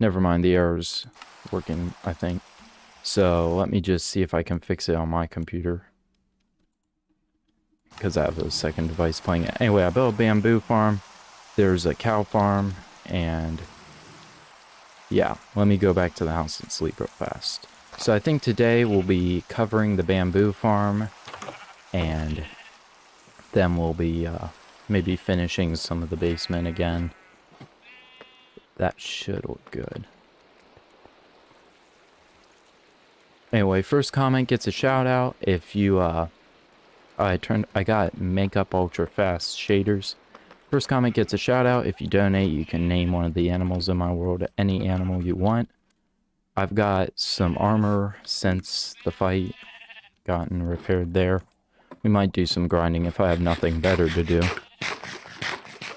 Never mind, the error's working, I think. So let me just see if I can fix it on my computer, because I have a second device playing it. Anyway, I built a bamboo farm. There's a cow farm, and yeah, let me go back to the house and sleep real fast. So I think today we'll be covering the bamboo farm, and then we'll be maybe finishing some of the basement again. That should look good. Anyway, first comment gets a shout out. If you I got makeup ultra fast shaders. First comment gets a shout out. If you donate, you can name one of the animals in my world, any animal you want. I've got some armor since the fight gotten repaired there. We might do some grinding if I have nothing better to do.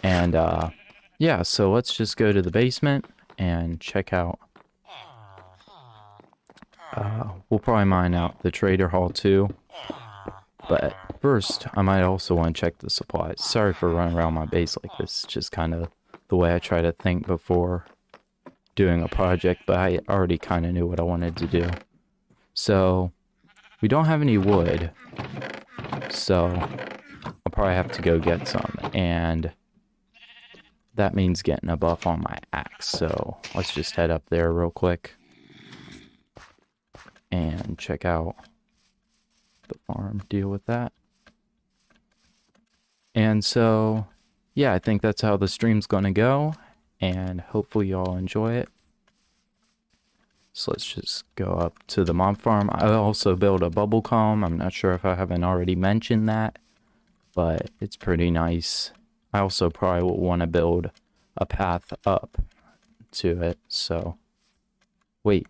And yeah, so let's just go to the basement and check out. We'll probably mine out the trader hall too. But first, I might also want to check the supplies. Sorry for running around my base like this. It's just kind of the way I try to think before doing a project, but I already kind of knew what I wanted to do. So, we don't have any wood, so I'll probably have to go get some, and that means getting a buff on my axe. So, let's just head up there real quick and check out the farm, deal with that. And so, yeah, I think that's how the stream's gonna go, and hopefully y'all enjoy it. So let's just go up to the mob farm. I also built a bubble column. I'm not sure if I haven't already mentioned that, but it's pretty nice. I also probably will want to build a path up to it. So wait,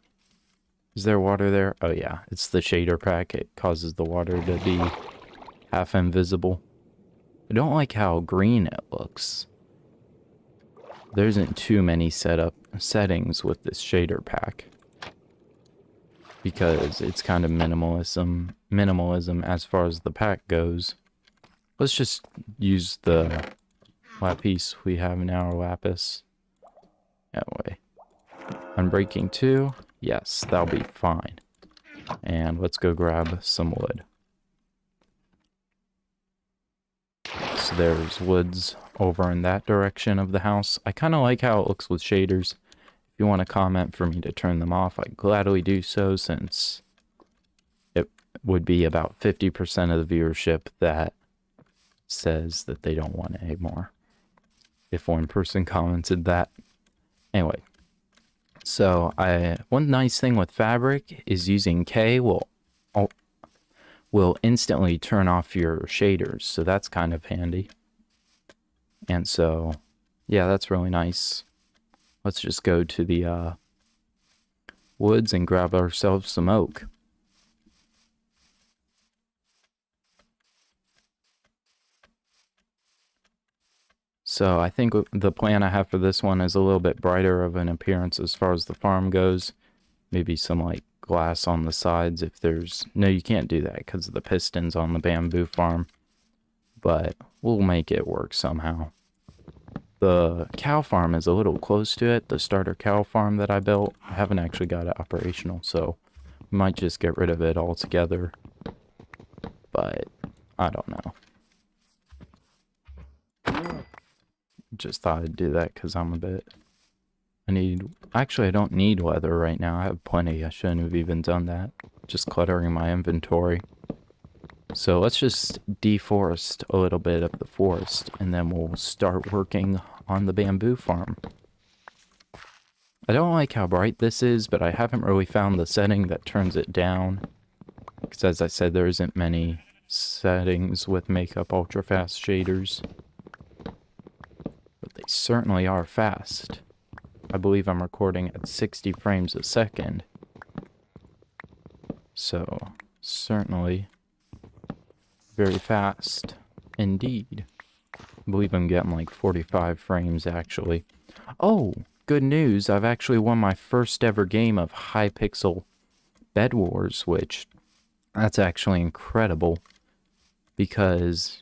is there water there? Oh yeah, it's the shader pack. It causes the water to be half invisible. I don't like how green it looks. There isn't too many settings with this shader pack, because it's kind of minimalism as far as the pack goes. Let's just use the lapis we have now, lapis. Anyway, unbreaking 2. Yes, that'll be fine. And let's go grab some wood. So there's woods over in that direction of the house. I kind of like how it looks with shaders. If you want to comment for me to turn them off, I'd gladly do so, since it would be about 50% of the viewership that says that they don't want it anymore. If one person commented that. Anyway. So, one nice thing with fabric is using K will instantly turn off your shaders, so that's kind of handy. And so, yeah, that's really nice. Let's just go to the woods and grab ourselves some oak. So I think the plan I have for this one is a little bit brighter of an appearance as far as the farm goes. Maybe some like glass on the sides if there's... No, you can't do that because of the pistons on the bamboo farm. But we'll make it work somehow. The cow farm is a little close to it. The starter cow farm that I built, I haven't actually got it operational, so we might just get rid of it altogether. But I don't know. Just thought I'd do that because I'm a bit... Actually, I don't need leather right now. I have plenty. I shouldn't have even done that. Just cluttering my inventory. So let's just deforest a little bit of the forest, and then we'll start working on the bamboo farm. I don't like how bright this is, but I haven't really found the setting that turns it down. Because as I said, there isn't many settings with makeup ultra fast shaders. But they certainly are fast. I believe I'm recording at 60 frames a second. So, certainly very fast indeed. I believe I'm getting like 45 frames actually. Oh, good news. I've actually won my first ever game of Hypixel Bed Wars, which that's actually incredible because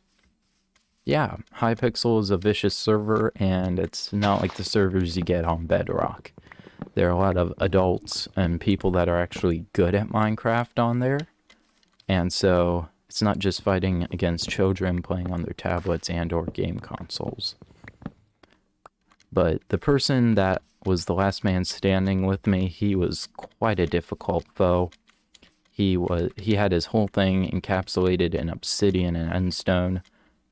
yeah, Hypixel is a vicious server and it's not like the servers you get on Bedrock. there are a lot of adults and people that are actually good at Minecraft on there. And so it's not just fighting against children playing on their tablets and or game consoles. But the person that was the last man standing with me, he was quite a difficult foe. He had his whole thing encapsulated in obsidian and endstone.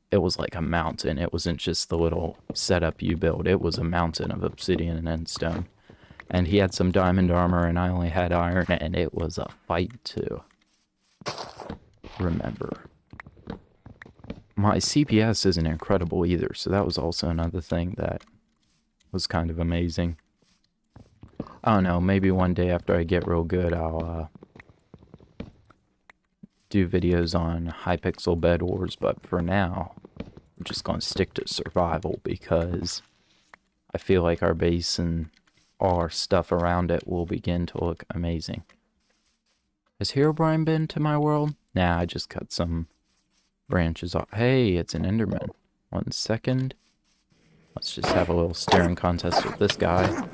It was like a mountain. It wasn't just the little setup you build. It was a mountain of obsidian and endstone. And he had some diamond armor, and I only had iron, and it was a fight to remember. My CPS isn't incredible either, so that was also another thing that was kind of amazing. I don't know, maybe one day after I get real good, I'll do videos on Hypixel Bed Wars, but for now, I'm just going to stick to survival because I feel like our base and all our stuff around it will begin to look amazing. Has Herobrine been to my world? Nah, I just cut some branches off. Hey, it's an Enderman. 1 second. Let's just have a little staring contest with this guy.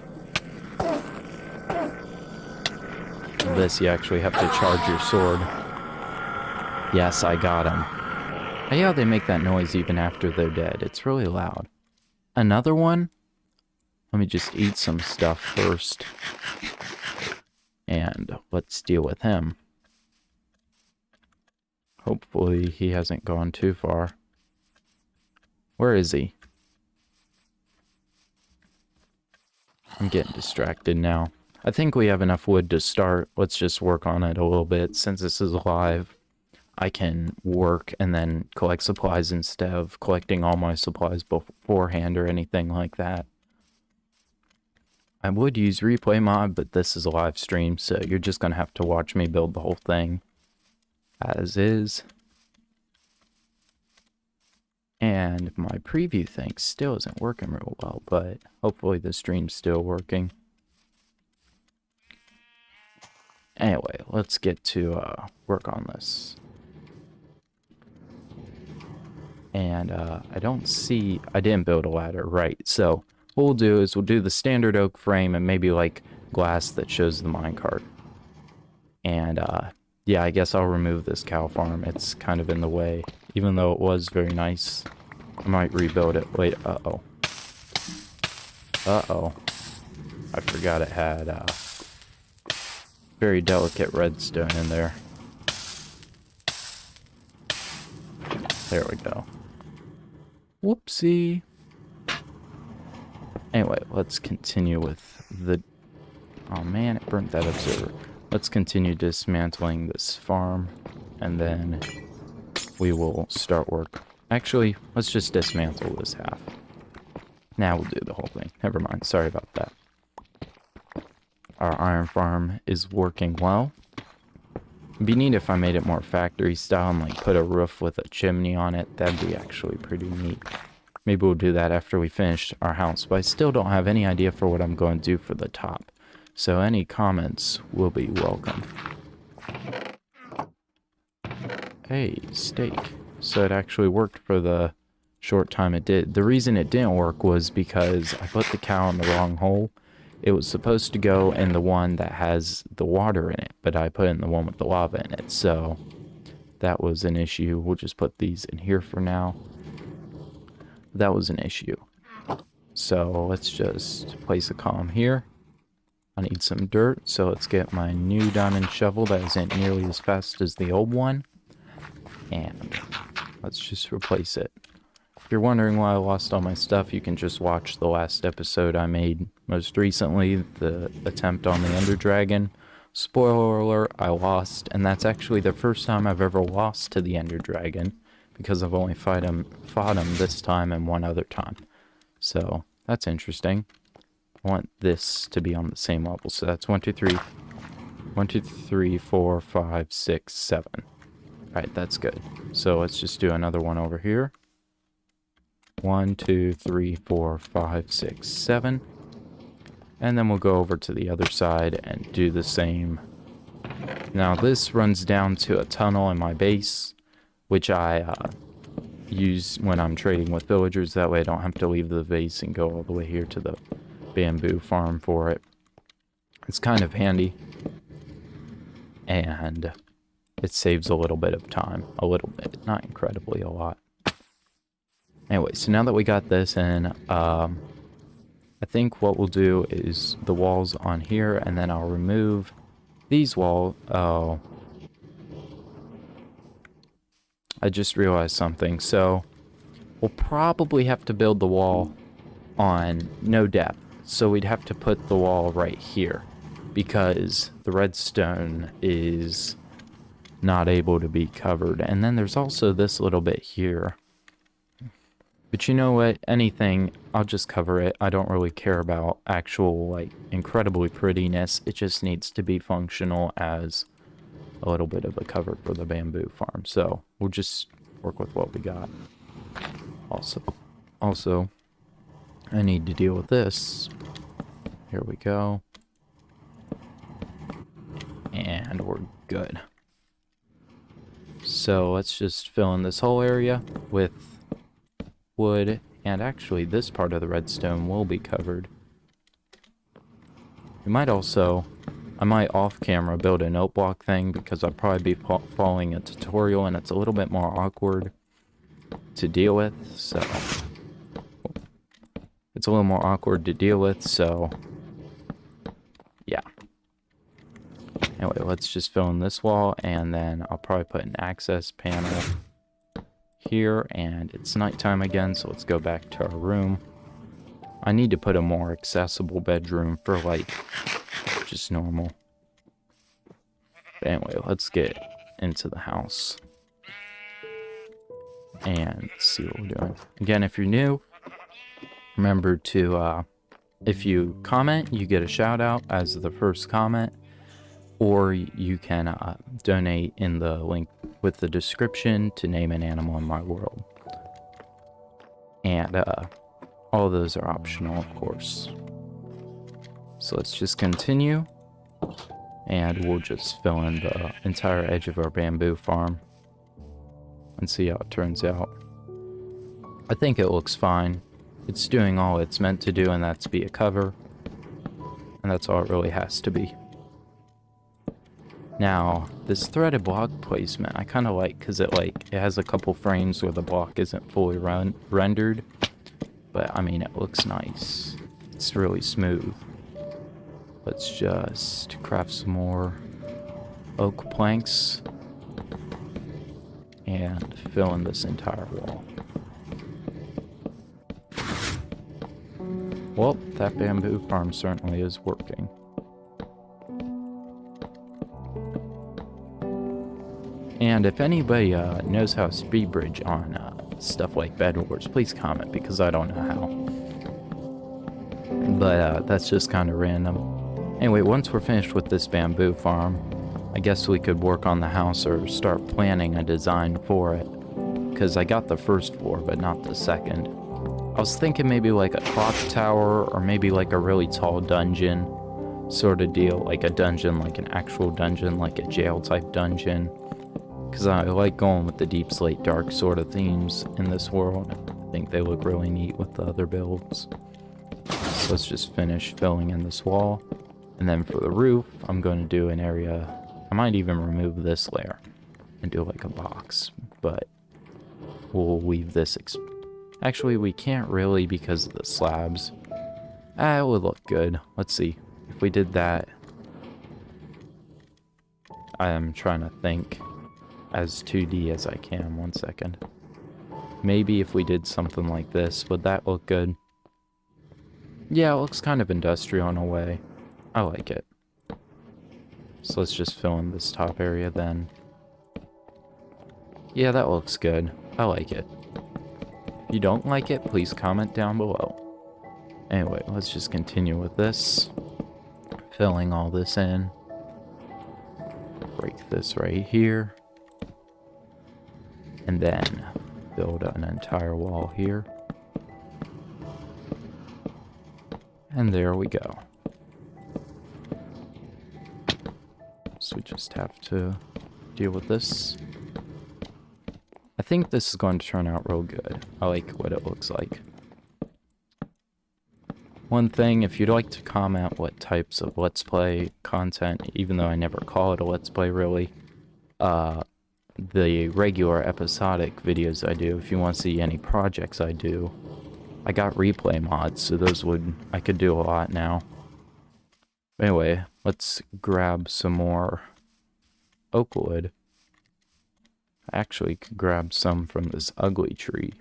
This, you actually have to charge your sword. Yes, I got him. I hate how they make that noise even after they're dead. It's really loud. Another one? Let me just eat some stuff first. And let's deal with him. Hopefully he hasn't gone too far. Where is he? I'm getting distracted now. I think we have enough wood to start. Let's just work on it a little bit. Since this is live, I can work and then collect supplies instead of collecting all my supplies beforehand or anything like that. I would use replay mod, but this is a live stream, so you're just going to have to watch me build the whole thing as is. And my preview thing still isn't working real well, but hopefully the stream's still working. Anyway, let's get to work on this. And I didn't build a ladder, right? So what we'll do is we'll do the standard oak frame and maybe like glass that shows the minecart. And yeah, I guess I'll remove this cow farm. It's kind of in the way, even though it was very nice. I might rebuild it. Wait, uh-oh. Uh-oh. I forgot it had very delicate redstone in there. There we go. Whoopsie. Anyway, let's continue with the... Oh man, it burnt that observer. Let's continue dismantling this farm, and then we will start work. Actually, let's just dismantle this half. Now we'll do the whole thing. Never mind, sorry about that. Our iron farm is working well. It'd be neat if I made it more factory style and like put a roof with a chimney on it. That'd be actually pretty neat. Maybe we'll do that after we finish our house, but I still don't have any idea for what I'm going to do for the top. So any comments will be welcome. Hey, steak. So it actually worked for the short time it did. The reason it didn't work was because I put the cow in the wrong hole. It was supposed to go in the one that has the water in it, but I put it in the one with the lava in it, so that was an issue. We'll just put these in here for now. That was an issue. So let's just place a column here. I need some dirt, so let's get my new diamond shovel that isn't nearly as fast as the old one. And let's just replace it. If you're wondering why I lost all my stuff, you can just watch the last episode I made most recently, the attempt on the Ender Dragon. Spoiler alert, I lost, and that's actually the first time I've ever lost to the Ender Dragon, because I've only fought him this time and one other time. So, that's interesting. I want this to be on the same level, so that's 1, 2, 3. 1, 2, 3, 4, 5, 6, 7. Alright, that's good. So let's just do another one over here. 1, 2, 3, 4, 5, 6, 7. And then we'll go over to the other side and do the same. Now this runs down to a tunnel in my base, which I use when I'm trading with villagers. That way I don't have to leave the base and go all the way here to the bamboo farm for it. It's kind of handy. And it saves a little bit of time. A little bit, not incredibly a lot. Anyway, so now that we got this in, I think what we'll do is the walls on here, and then I'll remove these walls. Oh, I just realized something. So we'll probably have to build the wall on no depth. So we'd have to put the wall right here because the redstone is not able to be covered. And then there's also this little bit here. But you know what? Anything, I'll just cover it. I don't really care about actual, like, incredibly prettiness. It just needs to be functional as a little bit of a cover for the bamboo farm. So we'll just work with what we got. Also, I need to deal with this. Here we go. And we're good. So let's just fill in this whole area with wood, and actually this part of the redstone will be covered. We might also, I might off camera build a note block thing because I'll probably be following a tutorial and it's a little bit more awkward to deal with, so it's a little more awkward to deal with, so yeah. Anyway, let's just fill in this wall, and then I'll probably put an access panel here, and it's nighttime again, so let's go back to our room. I need to put a more accessible bedroom for, like, just normal. But anyway, let's get into the house and see what we're doing. Again, if you're new, remember to, if you comment, you get a shout out as the first comment, or you can donate in the link with the description to name an animal in my world. And all those are optional, of course. So let's just continue, and we'll just fill in the entire edge of our bamboo farm and see how it turns out. I think it looks fine. It's doing all it's meant to do, and that's be a cover. And that's all it really has to be. Now, this threaded block placement, I kind of like, because it has a couple frames where the block isn't fully rendered. But, I mean, it looks nice. It's really smooth. Let's just craft some more oak planks and fill in this entire wall. Well, that bamboo farm certainly is working. And if anybody knows how to speed bridge on stuff like Bed Wars, please comment, because I don't know how. But that's just kind of random. Anyway, once we're finished with this bamboo farm, I guess we could work on the house or start planning a design for it. Because I got the first floor, but not the second. I was thinking maybe like a clock tower, or maybe like a really tall dungeon sort of deal. Like a dungeon, like an actual dungeon, like a jail type dungeon. Because I like going with the deep slate dark sort of themes in this world. I think they look really neat with the other builds. So let's just finish filling in this wall. And then for the roof, I'm going to do an area, I might even remove this layer and do like a box. But we'll leave this, actually we can't really because of the slabs. It would look good. Let's see. If we did that, I am trying to think as 2D as I can. 1 second. Maybe if we did something like this, would that look good? Yeah, it looks kind of industrial in a way. I like it. So let's just fill in this top area then. Yeah, that looks good. I like it. If you don't like it, please comment down below. Anyway, let's just continue with this. Filling all this in. Break this right here. And then build an entire wall here. And there we go. So we just have to deal with this. I think this is going to turn out real good. I like what it looks like. One thing, if you'd like to comment what types of Let's Play content, even though I never call it a Let's Play really, the regular episodic videos I do, if you want to see any projects I do, I got replay mods, so I could do a lot now. Anyway, let's grab some more oak wood. I actually could grab some from this ugly tree,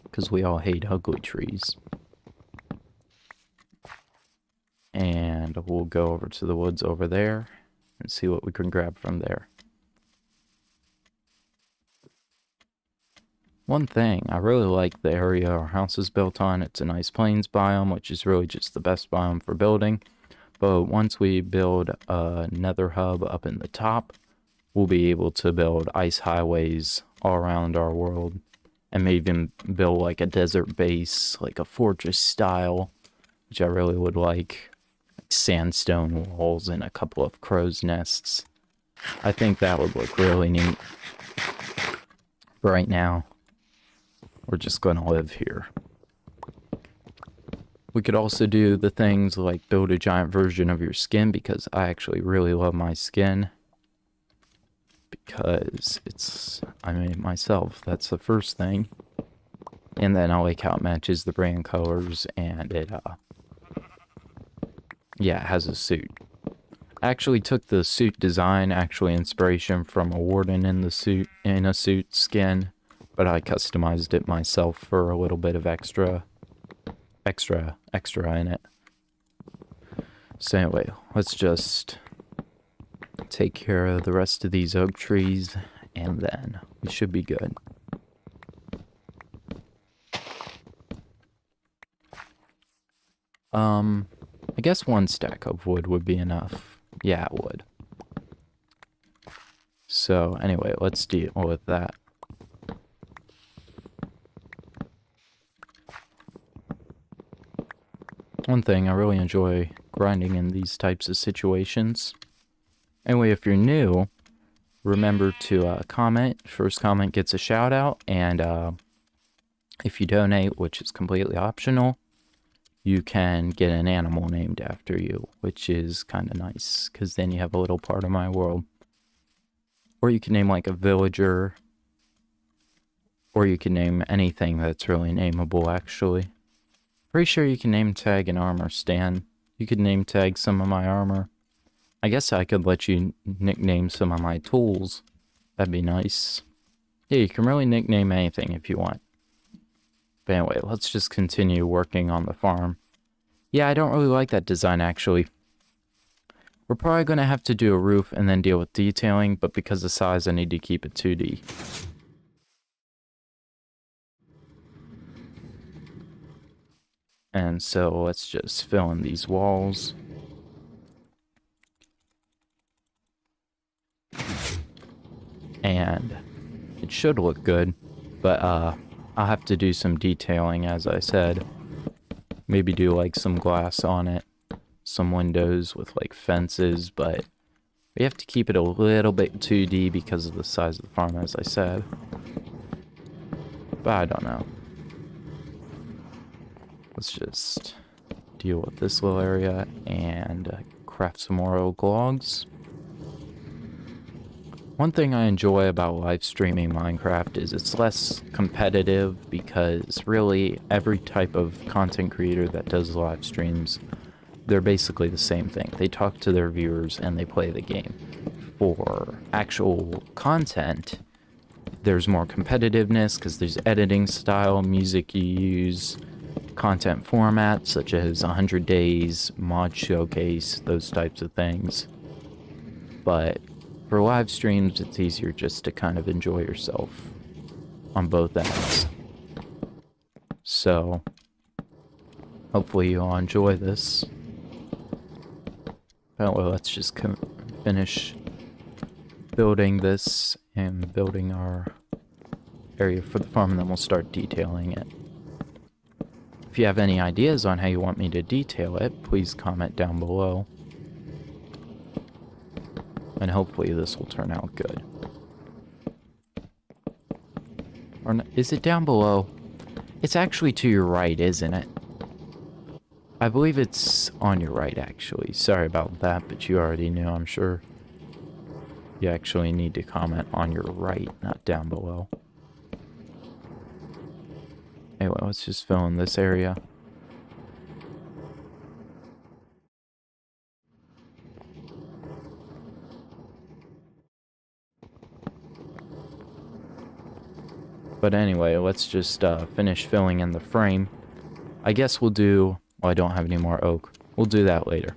because we all hate ugly trees. And we'll go over to the woods over there and see what we can grab from there. One thing, I really like the area our house is built on. It's a nice plains biome, which is really just the best biome for building. But once we build a nether hub up in the top, we'll be able to build ice highways all around our world. And maybe even build like a desert base, like a fortress style, which I really would like. Sandstone walls and a couple of crow's nests. I think that would look really neat. Right now, we're just gonna live here. We could also do the things like build a giant version of your skin, because I actually really love my skin. Because I made it myself, that's the first thing. And then I like how it matches the brand colors, and yeah, it has a suit. I actually took the suit design, inspiration from a warden in a suit skin, but I customized it myself for a little bit of extra in it. So anyway, let's just take care of the rest of these oak trees, and then we should be good. I guess one stack of wood would be enough. Yeah, it would. So, anyway, let's deal with that. One thing, I really enjoy grinding in these types of situations. Anyway, if you're new, remember to comment. First comment gets a shout out, and if you donate, which is completely optional, you can get an animal named after you, which is kind of nice, because then you have a little part of my world. Or you can name like a villager, or you can name anything that's really nameable, actually. Pretty sure you can name tag an armor stand. You could name tag some of my armor. I guess I could let you nickname some of my tools. That'd be nice. Yeah, you can really nickname anything if you want. But anyway, let's just continue working on the farm. Yeah, I don't really like that design, actually. We're probably going to have to do a roof and then deal with detailing, but because of size, I need to keep it 2D. And so let's just fill in these walls. And it should look good, but I'll have to do some detailing, as I said. Maybe do like some glass on it, some windows with like fences, but we have to keep it a little bit 2D because of the size of the farm, as I said. But I don't know. Let's just deal with this little area and craft some more oak logs. One thing I enjoy about live streaming Minecraft is it's less competitive, because really every type of content creator that does live streams, they're basically the same thing. They talk to their viewers and they play the game. For actual content, there's more competitiveness because there's editing style, music you use, content formats such as 100 days, mod showcase, those types of things. But for live streams, it's easier just to kind of enjoy yourself on both ends. So, hopefully you'll enjoy this. Well, let's just finish building this and building our area for the farm, and then we'll start detailing it. If you have any ideas on how you want me to detail it, please comment down below. And hopefully this will turn out good. Or is it down below? It's actually to your right, isn't it? I believe it's on your right, actually. Sorry about that, but you already knew, I'm sure. You actually need to comment on your right, not down below. Anyway, let's just fill in this area. But anyway, let's just finish filling in the frame. I guess we'll do... Well, I don't have any more oak. We'll do that later.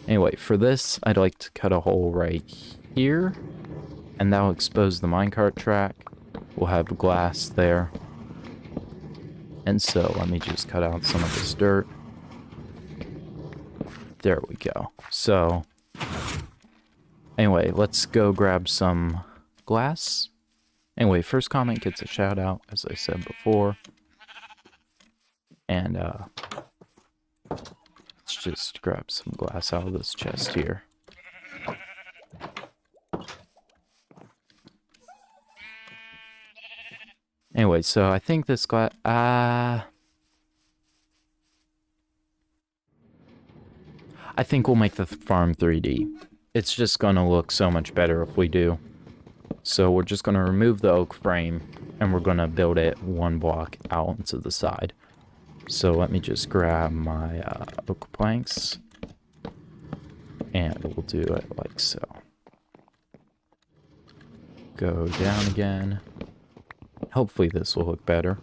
Anyway, for this, I'd like to cut a hole right here. And that'll expose the minecart track. We'll have glass there. And so, let me just cut out some of this dirt. There we go. So, anyway, let's go grab some glass. Anyway, first comment gets a shout out, as I said before. And, let's just grab some glass out of this chest here. Anyway, so I think this glass... I think we'll make the farm 3D. It's just gonna look so much better if we do. So we're just gonna remove the oak frame, and we're gonna build it one block out into the side. So let me just grab my oak planks, and we'll do it like so. Go down again. Hopefully this will look better.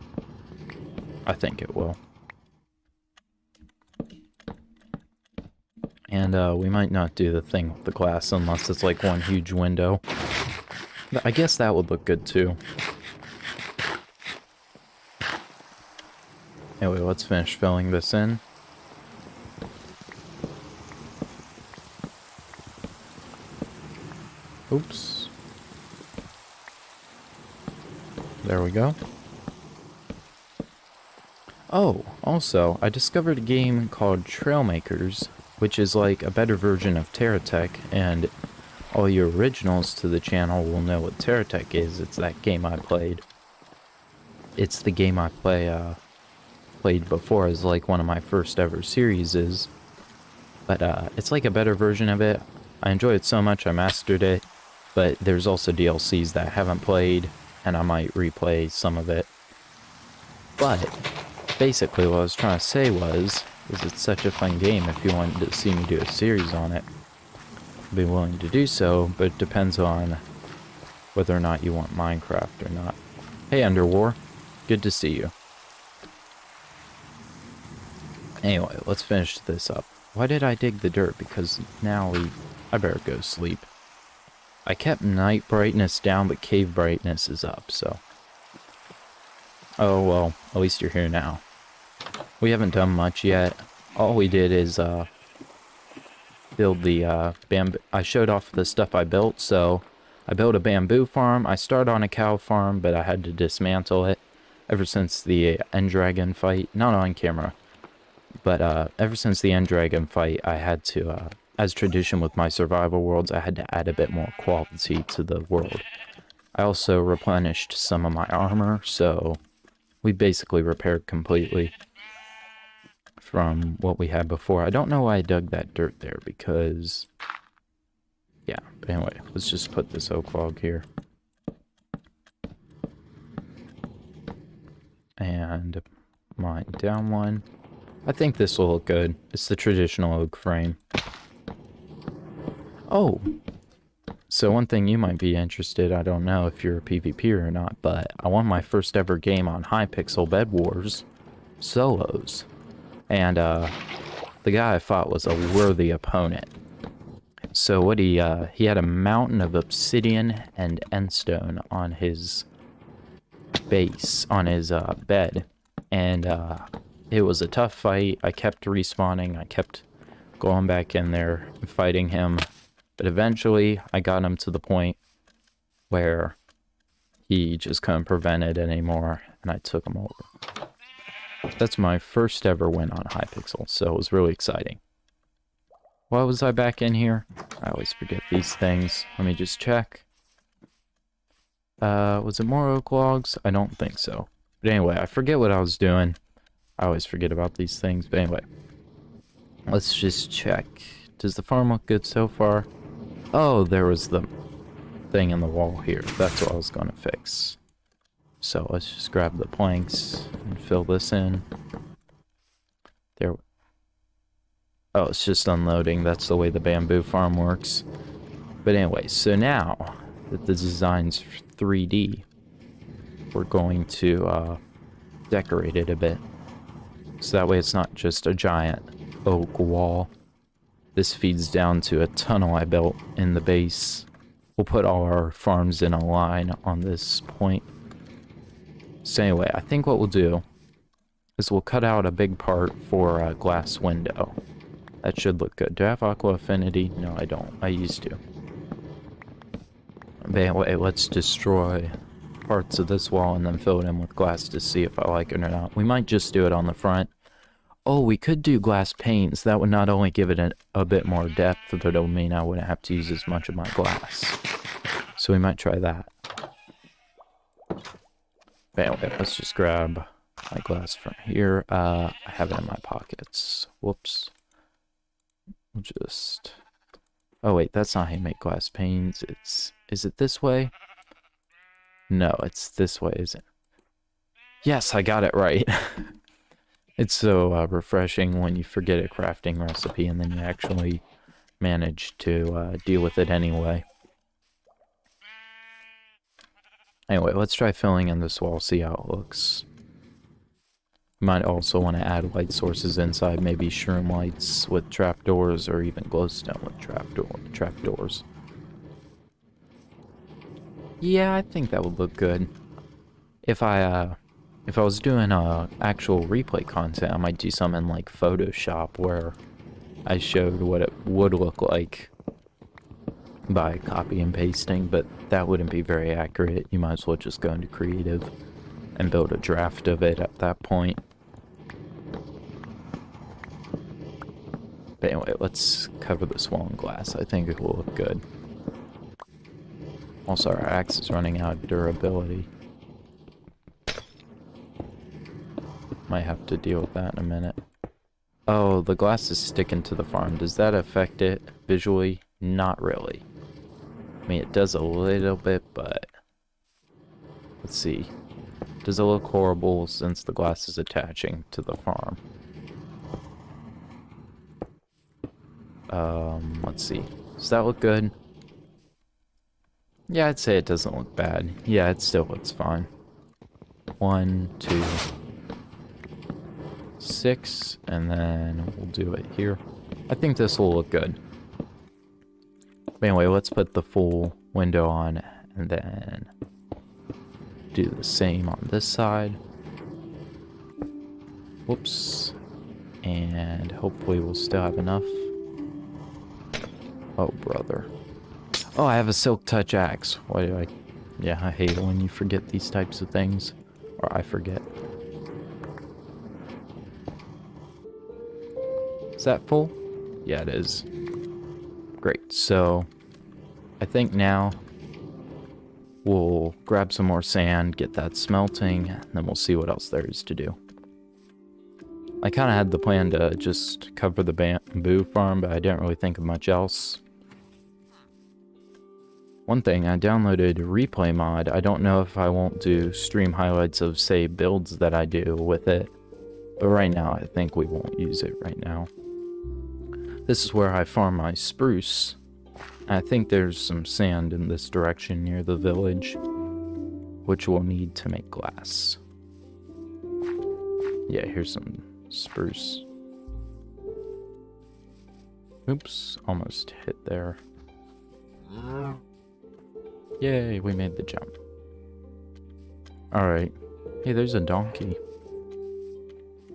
I think it will. And we might not do the thing with the glass unless it's like one huge window. But I guess that would look good too. Anyway, let's finish filling this in. Oops. There we go. Oh, also, I discovered a game called Trailmakers, which is like a better version of Terratech, and all your originals to the channel will know what Terratech is. It's that game I played. It's the game I played before as like one of my first ever series. But it's like a better version of it. I enjoy it so much I mastered it, but there's also DLCs that I haven't played, and I might replay some of it. But basically what I was trying to say is it's such a fun game. If you wanted to see me do a series on it, I'd be willing to do so, but it depends on whether or not you want Minecraft or not. Hey Underwar, good to see you. Anyway, let's finish this up. Why did I dig the dirt? Because now I better go sleep. I kept night brightness down, but cave brightness is up, so. Oh, well, at least you're here now. We haven't done much yet. All we did is, build the, bamboo. I showed off the stuff I built, so I built a bamboo farm. I started on a cow farm, but I had to dismantle it ever since the end dragon fight. Not on camera, but, ever since the end dragon fight, I had to, as tradition with my survival worlds, I had to add a bit more quality to the world. I also replenished some of my armor, so we basically repaired completely from what we had before. I don't know why I dug that dirt there, because... yeah, but anyway, let's just put this oak log here. And mine down one. I think this will look good. It's the traditional oak frame. Oh, so one thing you might be interested, I don't know if you're a PvPer or not, but I won my first ever game on Hypixel Bed Wars solos. And the guy I fought was a worthy opponent. So what he had a mountain of obsidian and endstone on his base, on his bed. And it was a tough fight. I kept respawning, I kept going back in there and fighting him. But eventually, I got him to the point where he just couldn't prevent it anymore, and I took him over. That's my first ever win on Hypixel, so it was really exciting. Why was I back in here? I always forget these things. Let me just check. Was it more oak logs? I don't think so. But anyway, I forget what I was doing. I always forget about these things, but anyway. Let's just check. Does the farm look good so far? Oh, there was the thing in the wall here. That's what I was going to fix. So let's just grab the planks and fill this in. There. Oh, it's just unloading. That's the way the bamboo farm works. But anyway, so now that the design's 3D, we're going to decorate it a bit. So that way it's not just a giant oak wall. This feeds down to a tunnel I built in the base. We'll put all our farms in a line on this point. So anyway, I think what we'll do is we'll cut out a big part for a glass window. That should look good. Do I have aqua affinity? No, I don't. I used to. But anyway, let's destroy parts of this wall and then fill it in with glass to see if I like it or not. We might just do it on the front. Oh, we could do glass panes. That would not only give it a bit more depth, but it'll mean I wouldn't have to use as much of my glass. So we might try that. But anyway, let's just grab my glass from here. I have it in my pockets. Whoops. We'll just... Oh wait, that's not how you make glass panes. Is it this way? No, it's this way, is it? Yes, I got it right. It's so refreshing when you forget a crafting recipe and then you actually manage to deal with it anyway. Anyway, let's try filling in this wall, see how it looks. Might also want to add light sources inside, maybe shroom lights with trapdoors or even glowstone with trapdoors. Yeah, I think that would look good. If I was doing actual replay content, I might do something like Photoshop where I showed what it would look like by copy and pasting, but that wouldn't be very accurate. You might as well just go into creative and build a draft of it at that point. But anyway, let's cover this wall in glass. I think it will look good. Also, our axe is running out of durability. Might have to deal with that in a minute. Oh, the glass is sticking to the farm. Does that affect it visually? Not really. I mean, it does a little bit, but... Let's see. Does it look horrible since the glass is attaching to the farm? Let's see. Does that look good? Yeah, I'd say it doesn't look bad. Yeah, it still looks fine. 1, 2, 6, and then we'll do it here. I think this will look good. But anyway, let's put the full window on and then do the same on this side. Whoops. And hopefully we'll still have enough. Oh, brother. Oh, I have a silk touch axe. Why do I... Yeah, I hate it when you forget these types of things. Or I forget. Is that full? Yeah, it is. Great, so... I think now... we'll grab some more sand, get that smelting, and then we'll see what else there is to do. I kind of had the plan to just cover the bamboo farm, but I didn't really think of much else. One thing, I downloaded a replay mod. I don't know if I won't do stream highlights of, say, builds that I do with it. But right now, I think we won't use it right now. This is where I farm my spruce. I think there's some sand in this direction near the village, which we'll need to make glass. Yeah, here's some spruce. Oops, almost hit there. Yay, we made the jump. Alright. Hey, there's a donkey.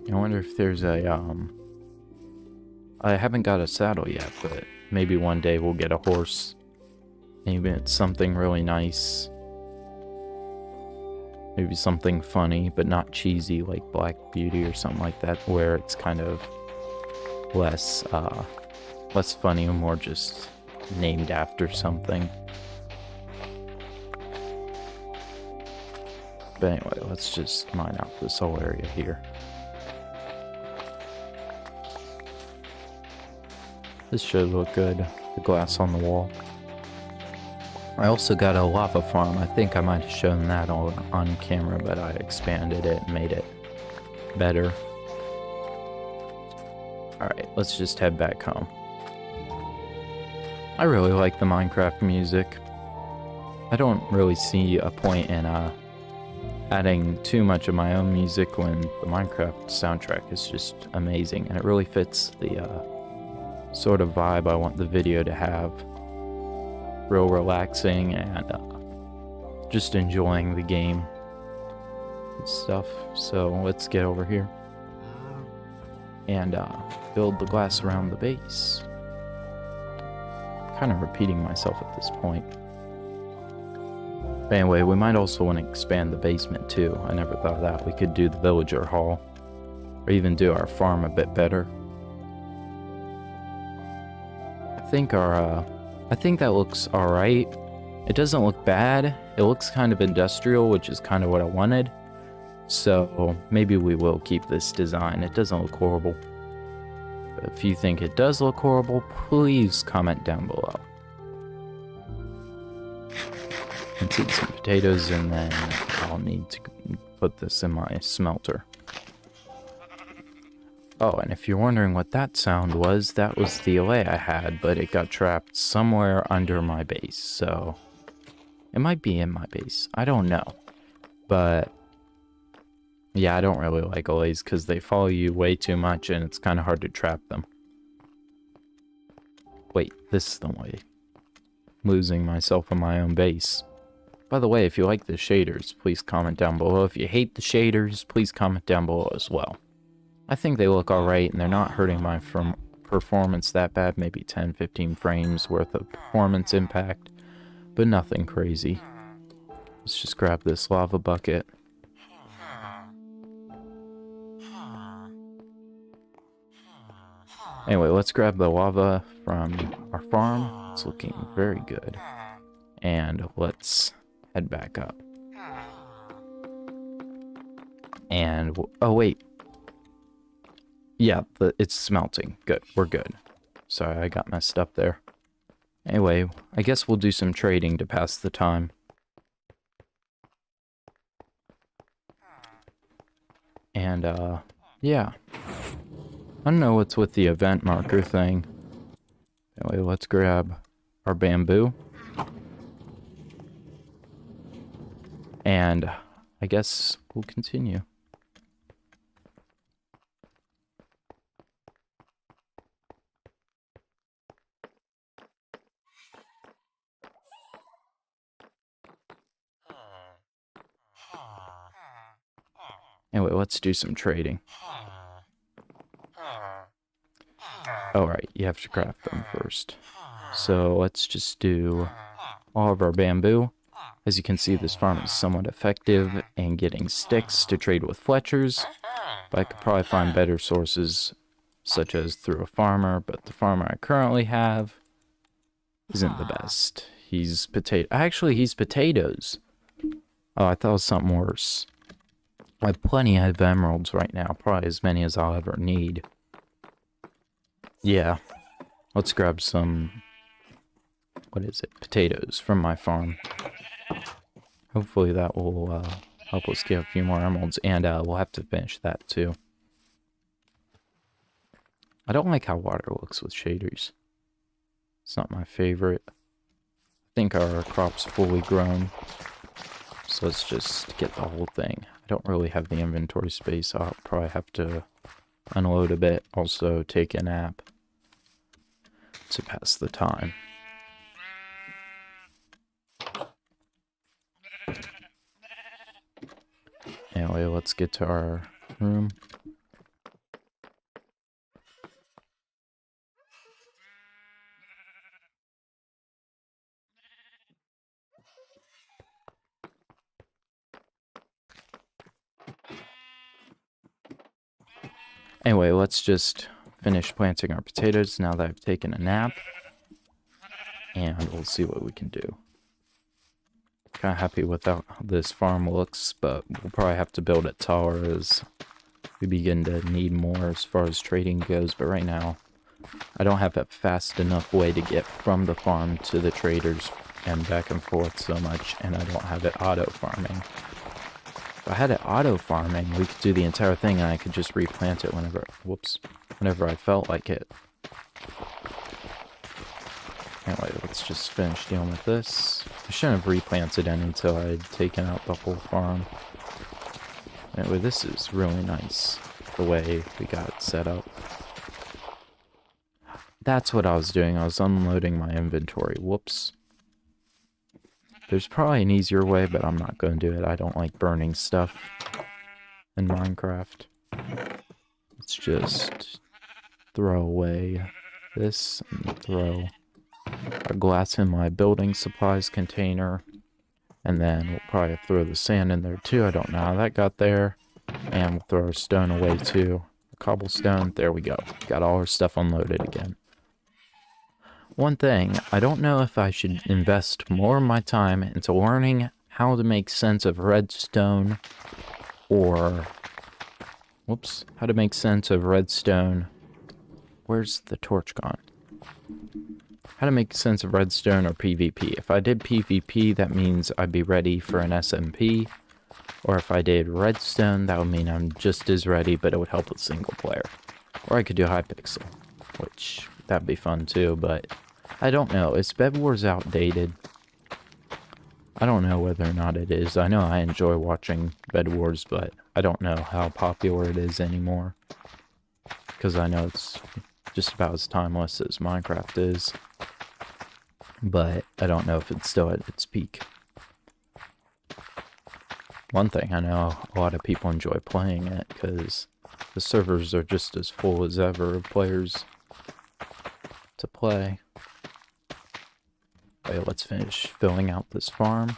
I wonder if there's a, I haven't got a saddle yet, but maybe one day we'll get a horse. Maybe it's something really nice. Maybe something funny, but not cheesy, like Black Beauty or something like that, where it's kind of less funny and more just named after something. But anyway, let's just mine out this whole area here. This should look good. The glass on the wall. I also got a lava farm. I think I might have shown that on camera, but I expanded it and made it better. Alright, let's just head back home. I really like the Minecraft music. I don't really see a point in adding too much of my own music when the Minecraft soundtrack is just amazing, and it really fits the sort of vibe I want the video to have. Real relaxing and just enjoying the game and stuff. So let's get over here and build the glass around the base. Kind of repeating myself at this point. But anyway, we might also want to expand the basement too. I never thought of that. We could do the villager hall, or even do our farm a bit better. I think that looks alright. It doesn't look bad. It looks kind of industrial, which is kind of what I wanted. So maybe we will keep this design. It doesn't look horrible. But if you think it does look horrible, please comment down below. Let's eat some potatoes, and then I'll need to put this in my smelter. Oh, and if you're wondering what that sound was, that was the delay I had, but it got trapped somewhere under my base, so it might be in my base. I don't know. But yeah, I don't really like delays because they follow you way too much and it's kind of hard to trap them. Wait, this is the way. Losing myself in my own base. By the way, if you like the shaders, please comment down below. If you hate the shaders, please comment down below as well. I think they look alright, and they're not hurting my performance that bad. Maybe 10-15 frames worth of performance impact, but nothing crazy. Let's just grab this lava bucket. Anyway, let's grab the lava from our farm. It's looking very good. And let's head back up. And, oh wait. Yeah, it's smelting. Good, we're good. Sorry, I got messed up there. Anyway, I guess we'll do some trading to pass the time. And, yeah. I don't know what's with the event marker thing. Anyway, let's grab our bamboo. And I guess we'll continue. Anyway, let's do some trading. Alright, you have to craft them first. So let's just do all of our bamboo. As you can see, this farm is somewhat effective in getting sticks to trade with Fletchers. But I could probably find better sources, such as through a farmer. But the farmer I currently have isn't the best. He's Actually, he's potatoes. Oh, I thought it was something worse. I have plenty of emeralds right now, probably as many as I'll ever need. Yeah, let's grab some, what is it, potatoes from my farm. Hopefully that will help us get a few more emeralds, and we'll have to finish that too. I don't like how water looks with shaders. It's not my favorite. I think our crop's fully grown, so let's just get the whole thing. I don't really have the inventory space. I'll probably have to unload a bit. Also take a nap to pass the time. Anyway, let's get to our room. Anyway, let's just finish planting our potatoes now that I've taken a nap. And we'll see what we can do. Kind of happy with how this farm looks, but we'll probably have to build it taller as we begin to need more as far as trading goes. But right now, I don't have a fast enough way to get from the farm to the traders and back and forth so much, and I don't have it auto farming. If I had it auto farming, we could do the entire thing and I could just replant it whenever I felt like it. Anyway, let's just finish dealing with this. I shouldn't have replanted any until I had taken out the whole farm. Anyway, this is really nice, the way we got it set up. That's what I was doing. I was unloading my inventory. Whoops. There's probably an easier way, but I'm not going to do it. I don't like burning stuff in Minecraft. Let's just throw away this and throw a glass in my building supplies container. And then we'll probably throw the sand in there too. I don't know how that got there. And we'll throw our stone away too. Cobblestone. There we go. Got all our stuff unloaded again. One thing, I don't know if I should invest more of my time into learning how to make sense of redstone or... Whoops. How to make sense of redstone. Where's the torch gone? How to make sense of redstone or PvP. If I did PvP, that means I'd be ready for an SMP. Or if I did redstone, that would mean I'm just as ready, but it would help with single player. Or I could do Hypixel, which that'd be fun too, but I don't know. Is Bed Wars outdated? I don't know whether or not it is. I know I enjoy watching Bed Wars, but I don't know how popular it is anymore. Because I know it's just about as timeless as Minecraft is. But I don't know if it's still at its peak. One thing I know, a lot of people enjoy playing it because the servers are just as full as ever of players to play. Okay, let's finish filling out this farm.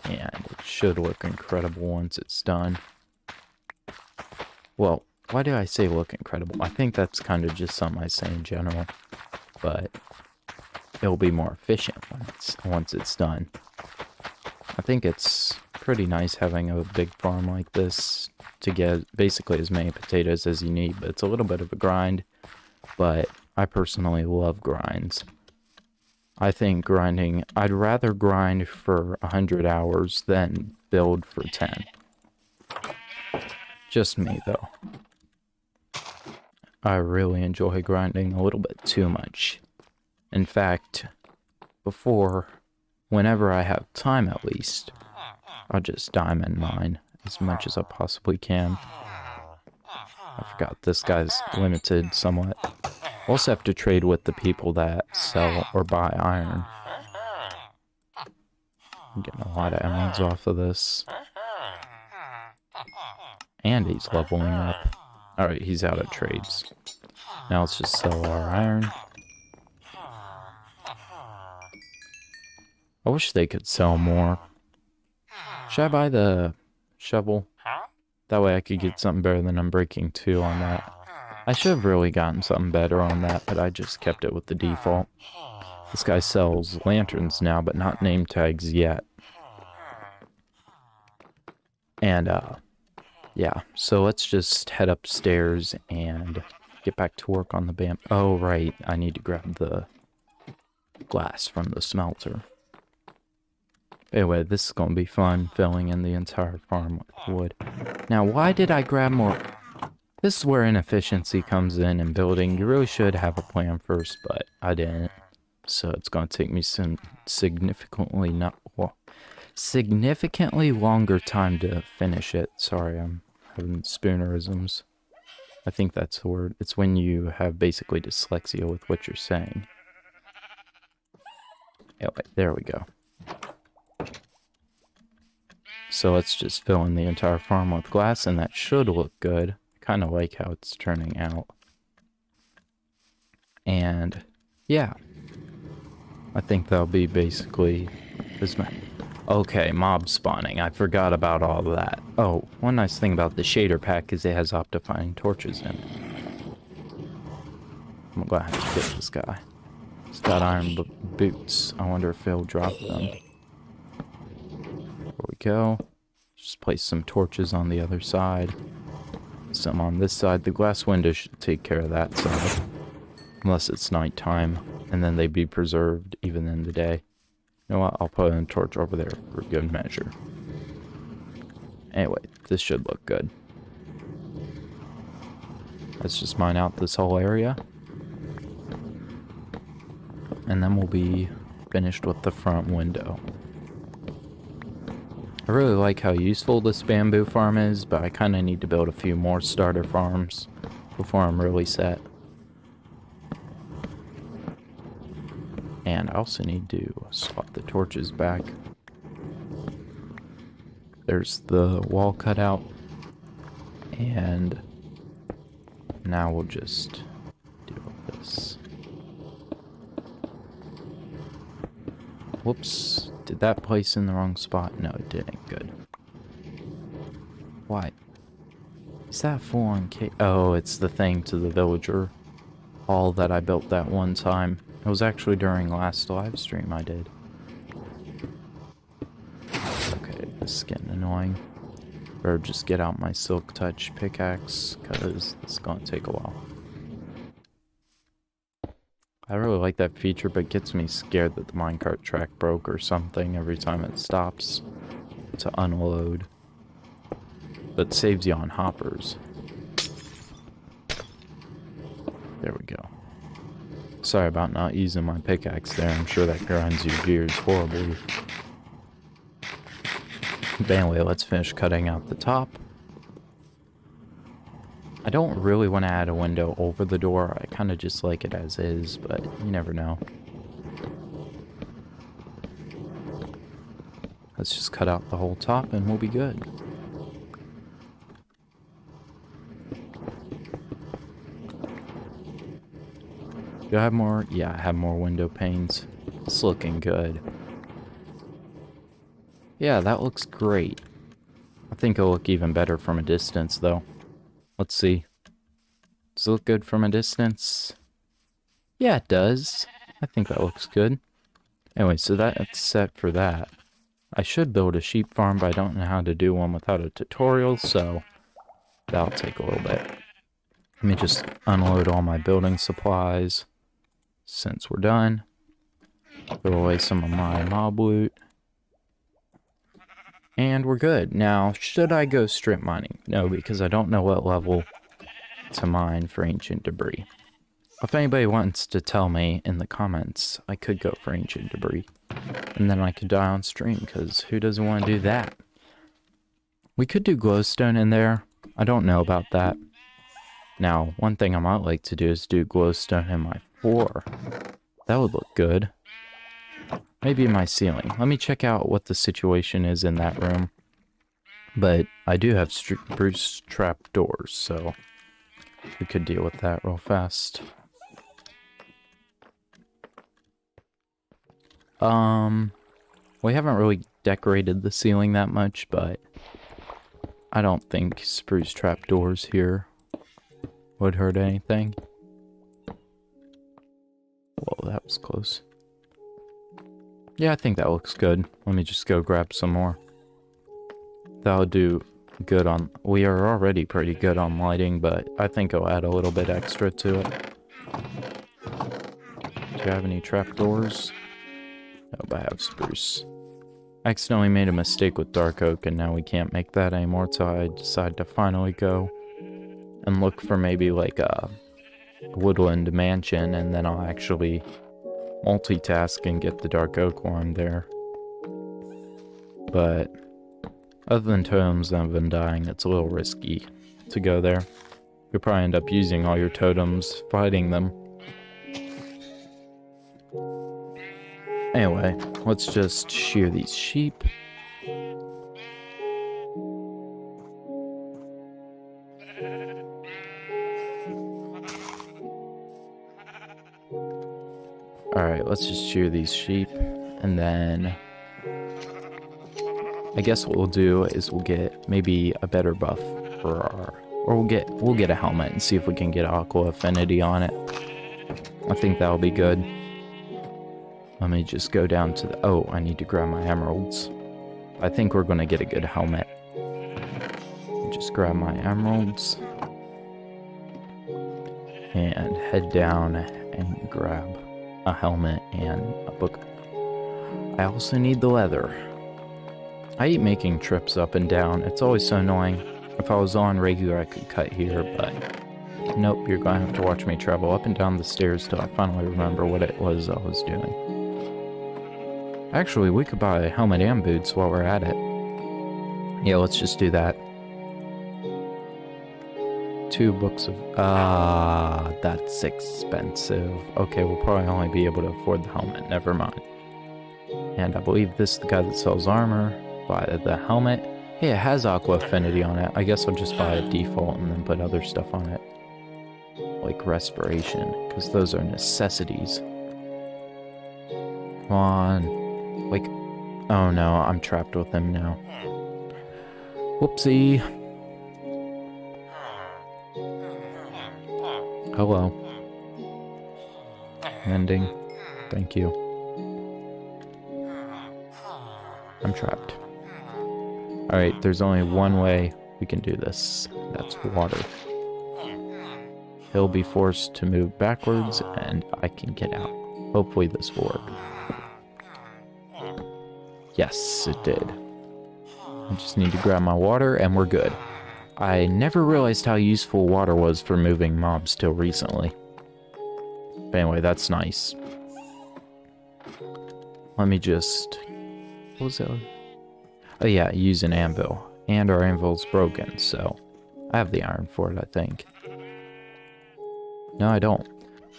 And it should look incredible once it's done. Well, why do I say look incredible? I think that's kind of just something I say in general. But it'll be more efficient once it's done. I think it's pretty nice having a big farm like this to get basically as many potatoes as you need. But it's a little bit of a grind. But I personally love grinds. I think grinding, I'd rather grind for 100 hours than build for 10. Just me, though. I really enjoy grinding a little bit too much. In fact, whenever I have time at least, I'll just diamond mine as much as I possibly can. I forgot this guy's limited somewhat. Also have to trade with the people that sell or buy iron. I'm getting a lot of emeralds off of this. And he's leveling up. Alright, he's out of trades. Now let's just sell our iron. I wish they could sell more. Should I buy the shovel? That way I could get something better than Unbreaking 2 on that. I should have really gotten something better on that, but I just kept it with the default. This guy sells lanterns now, but not name tags yet. And, yeah. So let's just head upstairs and get back to work on the bamboo. Oh, right. I need to grab the glass from the smelter. Anyway, this is going to be fun, filling in the entire farm with wood. Now, why did I grab more? This is where inefficiency comes in building. You really should have a plan first, but I didn't. So it's going to take me some significantly longer time to finish it. Sorry, I'm having spoonerisms. I think that's the word. It's when you have basically dyslexia with what you're saying. Anyway, there we go. So let's just fill in the entire farm with glass, and that should look good. Kind of like how it's turning out. And yeah, I think that'll be basically this. Okay, mob spawning. I forgot about all of that. Oh, one nice thing about the shader pack is it has optifying torches in it. I'm glad I have to get this guy. He's got iron boots. I wonder if he'll drop them. There we go. Just place some torches on the other side. some on this side. The glass window should take care of that side. Unless it's nighttime, and then they'd be preserved even in the day. You know what? I'll put a torch over there for good measure. Anyway, this should look good. Let's just mine out this whole area. And then we'll be finished with the front window. I really like how useful this bamboo farm is, but I kind of need to build a few more starter farms before I'm really set. And I also need to swap the torches back. There's the wall cut out. And now we'll just deal with this. Whoops. Did that place in the wrong spot? No, it didn't. Good. Why? Is that full-on cake? Oh, it's the thing to the villager hall that I built that one time. It was actually during last live stream I did. Okay, this is getting annoying. Better just get out my silk touch pickaxe, because it's gonna take a while. I really like that feature, but it gets me scared that the minecart track broke or something every time it stops to unload. But it saves you on hoppers. There we go. Sorry about not using my pickaxe there. I'm sure that grinds your gears horribly. But anyway, let's finish cutting out the top. I don't really want to add a window over the door. I kind of just like it as is, but you never know. Let's just cut out the whole top and we'll be good. Do I have more? Yeah, I have more window panes. It's looking good. Yeah, that looks great. I think it'll look even better from a distance, though. Let's see. Does it look good from a distance? Yeah, it does. I think that looks good. Anyway, so that's set for that. I should build a sheep farm, but I don't know how to do one without a tutorial, so that'll take a little bit. Let me just unload all my building supplies. Since we're done, throw away some of my mob loot. And we're good. Now, should I go strip mining? No, because I don't know what level to mine for ancient debris. If anybody wants to tell me in the comments, I could go for ancient debris. And then I could die on stream, because who doesn't want to do that? We could do glowstone in there. I don't know about that. Now, one thing I might like to do is do glowstone in my floor. That would look good. Maybe in my ceiling. Let me check out what the situation is in that room. But I do have spruce trap doors, so we could deal with that real fast. We haven't really decorated the ceiling that much, but I don't think spruce trap doors here would hurt anything. Whoa, that was close. Yeah, I think that looks good. Let me just go grab some more. That'll do good on... We are already pretty good on lighting, but I think I'll add a little bit extra to it. Do you have any trapdoors? Nope, I have spruce. I accidentally made a mistake with dark oak, and now we can't make that anymore, so I decided to finally go and look for maybe like a woodland mansion, and then I'll actually multitask and get the dark oak while I'm there. But other than totems and undying, it's a little risky to go there. You'll probably end up using all your totems fighting them. Anyway, let's just shear these sheep. Alright, let's just shear these sheep, and then I guess what we'll do is we'll get maybe a better buff for our, or we'll get a helmet and see if we can get aqua affinity on it. I think that'll be good. Let me just go down to the, oh, I need to grab my emeralds. I think we're gonna get a good helmet. Just grab my emeralds. and head down and grab a helmet and a book. I also need the leather. I hate making trips up and down. It's always so annoying. If I was on regular, I could cut here, but nope, you're gonna have to watch me travel up and down the stairs till I finally remember what it was I was doing. Actually, we could buy a helmet and boots while we're at it. Yeah, let's just do that. 2 books of... that's expensive. Okay, we'll probably only be able to afford the helmet. Never mind. And I believe this is the guy that sells armor. Buy the helmet. Hey, it has Aqua Affinity on it. I guess I'll just buy a default and then put other stuff on it. Like respiration, because those are necessities. Come on. Like, oh no, I'm trapped with him now. Whoopsie. Hello. Ending. Thank you. I'm trapped. Alright, there's only one way we can do this. That's water. He'll be forced to move backwards, and I can get out. Hopefully this will work. Yes, it did. I just need to grab my water, and we're good. I never realized how useful water was for moving mobs till recently. But anyway, that's nice. Let me just... What was that? Oh yeah, use an anvil. And our anvil's broken, so... I have the iron for it, I think. No, I don't.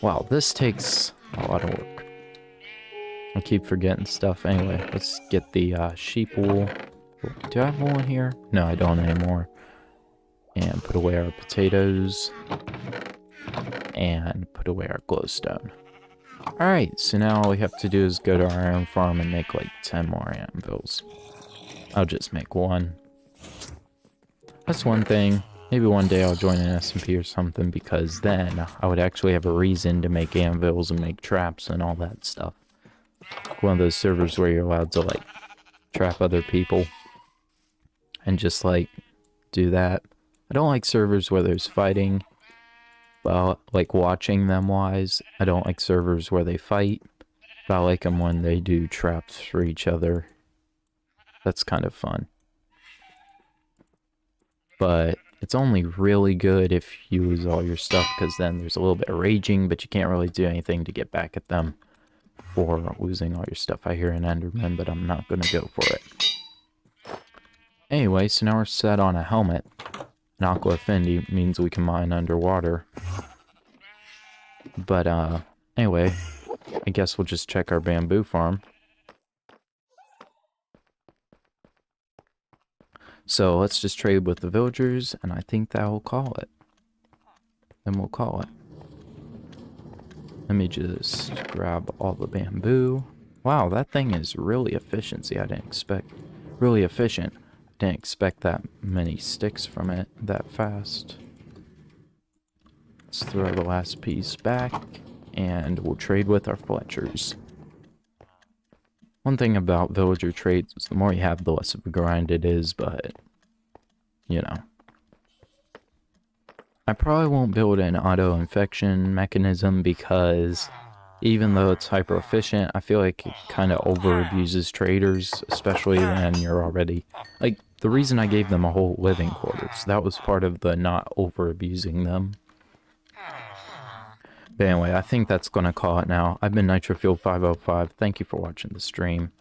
Wow, this takes a lot of work. I keep forgetting stuff. Anyway, let's get the sheep wool. Do I have wool in here? No, I don't anymore. And put away our potatoes. And put away our glowstone. Alright, so now all we have to do is go to our iron farm and make like 10 more anvils. I'll just make 1. That's one thing. Maybe one day I'll join an SMP or something, because then I would actually have a reason to make anvils and make traps and all that stuff. One of those servers where you're allowed to like trap other people and just like do that. I don't like servers where there's fighting. Well, like watching them wise. I don't like servers where they fight. But I like them when they do traps for each other. That's kind of fun. But it's only really good if you lose all your stuff, because then there's a little bit of raging, but you can't really do anything to get back at them for losing all your stuff. I hear an Enderman, but I'm not going to go for it. Anyway, so now we're set on a helmet. An Aqua Affinity means we can mine underwater. But, anyway, I guess we'll just check our bamboo farm. So let's just trade with the villagers, and I think that will call it. Then we'll call it. Let me just grab all the bamboo. Wow, that thing is really efficient. I didn't expect... Really efficient. I didn't expect that many sticks from it that fast. Let's throw the last piece back, and we'll trade with our Fletchers. One thing about villager trades is the more you have, the less of a grind it is, but, you know. I probably won't build an auto-infection mechanism because even though it's hyper-efficient, I feel like it kind of over-abuses traders, especially when you're already... Like, the reason I gave them a whole living quarters, that was part of the not over-abusing them. But anyway, I think that's going to call it now. I've been Nitrofuel505. Thank you for watching the stream.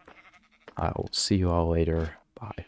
I will see you all later. Bye.